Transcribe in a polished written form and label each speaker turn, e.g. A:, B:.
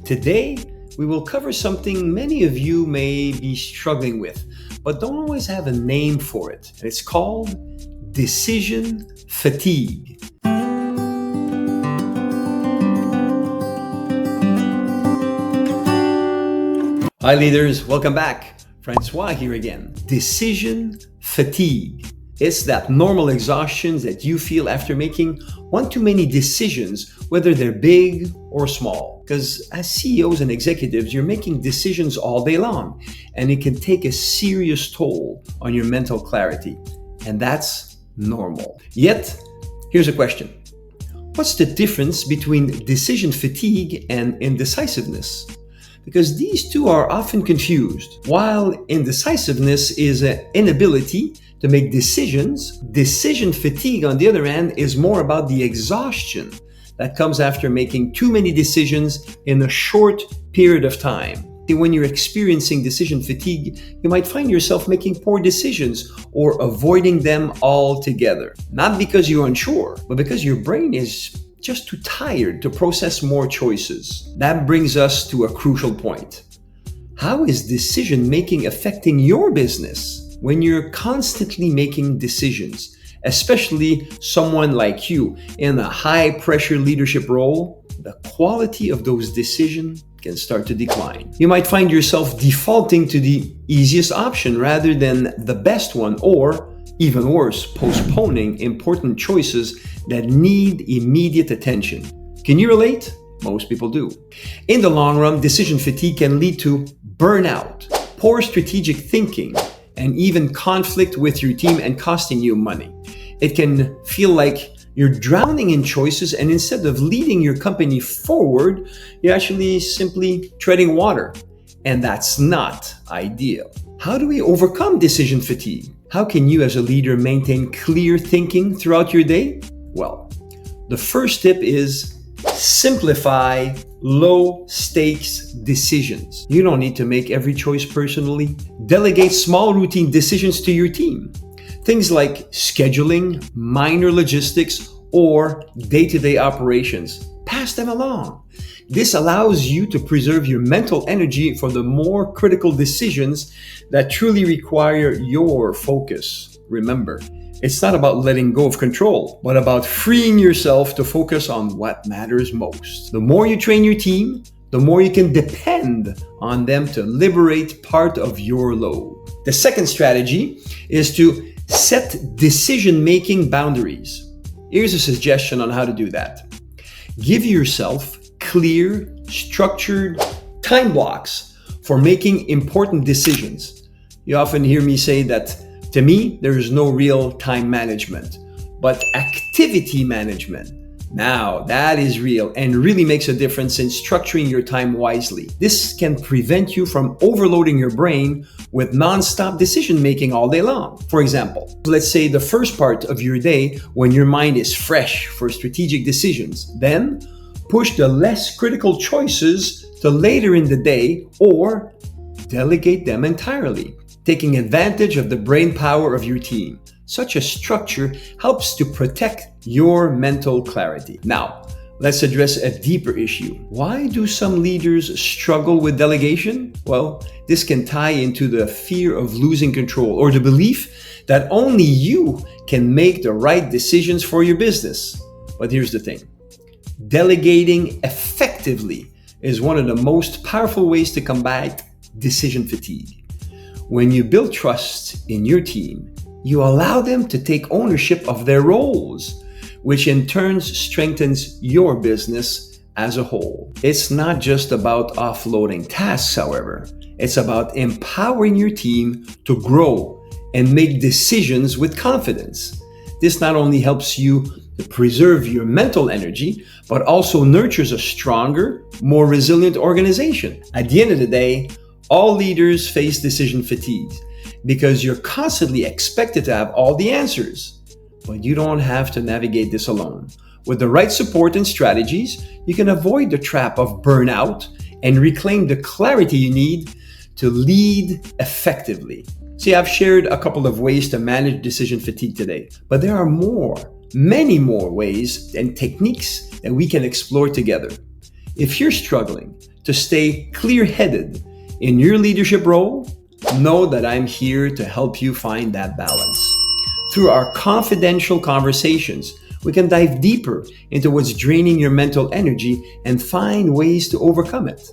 A: Today, we will cover something many of you may be struggling with, but don't always have a name for it. And it's called decision fatigue. Hi leaders, welcome back. Francois here again. Decision fatigue. It's that normal exhaustion that you feel after making one too many decisions, whether they're big or small. Because as CEOs and executives, you're making decisions all day long, and it can take a serious toll on your mental clarity. And that's normal. Yet, here's a question. What's the difference between decision fatigue and indecisiveness? Because these two are often confused. While indecisiveness is an inability to make decisions, decision fatigue, on the other hand, is more about the exhaustion that comes after making too many decisions in a short period of time. When you're experiencing decision fatigue, you might find yourself making poor decisions or avoiding them altogether. Not because you're unsure, but because your brain is just too tired to process more choices. That brings us to a crucial point. How is decision making affecting your business? When you're constantly making decisions, especially someone like you in a high pressure leadership role, the quality of those decisions can start to decline. You might find yourself defaulting to the easiest option rather than the best one, or even worse, postponing important choices that need immediate attention. Can you relate? Most people do. In the long run, decision fatigue can lead to burnout, poor strategic thinking, and even conflict with your team and costing you money. It can feel like you're drowning in choices, and instead of leading your company forward, you're actually simply treading water. And that's not ideal. How do we overcome decision fatigue? How can you as a leader maintain clear thinking throughout your day? Well, the first tip is simplify low-stakes decisions. You don't need to make every choice personally. Delegate small routine decisions to your team. Things like scheduling, minor logistics, or day-to-day operations. Pass them along. This allows you to preserve your mental energy for the more critical decisions that truly require your focus. Remember, it's not about letting go of control, but about freeing yourself to focus on what matters most. The more you train your team, the more you can depend on them to liberate part of your load. The second strategy is to set decision-making boundaries. Here's a suggestion on how to do that. Give yourself clear, structured time blocks for making important decisions. You often hear me say that, to me, there is no real time management, but activity management. Now, that is real and really makes a difference in structuring your time wisely. This can prevent you from overloading your brain with non-stop decision making all day long. For example, let's say the first part of your day when your mind is fresh for strategic decisions. Then push the less critical choices to later in the day, or delegate them entirely, taking advantage of the brain power of your team. Such a structure helps to protect your mental clarity. Now, let's address a deeper issue. Why do some leaders struggle with delegation? Well, this can tie into the fear of losing control, or the belief that only you can make the right decisions for your business. But here's the thing. Delegating effectively is one of the most powerful ways to combat decision fatigue. When you build trust in your team, you allow them to take ownership of their roles, which in turn strengthens your business as a whole. It's not just about offloading tasks, however. It's about empowering your team to grow and make decisions with confidence. This not only helps you to preserve your mental energy, but also nurtures a stronger, more resilient organization. At the end of the day, all leaders face decision fatigue because you're constantly expected to have all the answers. But you don't have to navigate this alone. With the right support and strategies, you can avoid the trap of burnout and reclaim the clarity you need to lead effectively. See, I've shared a couple of ways to manage decision fatigue today, but there are many more ways and techniques that we can explore together. If you're struggling to stay clear-headed in your leadership role, know that I'm here to help you find that balance. Through our confidential conversations, we can dive deeper into what's draining your mental energy and find ways to overcome it.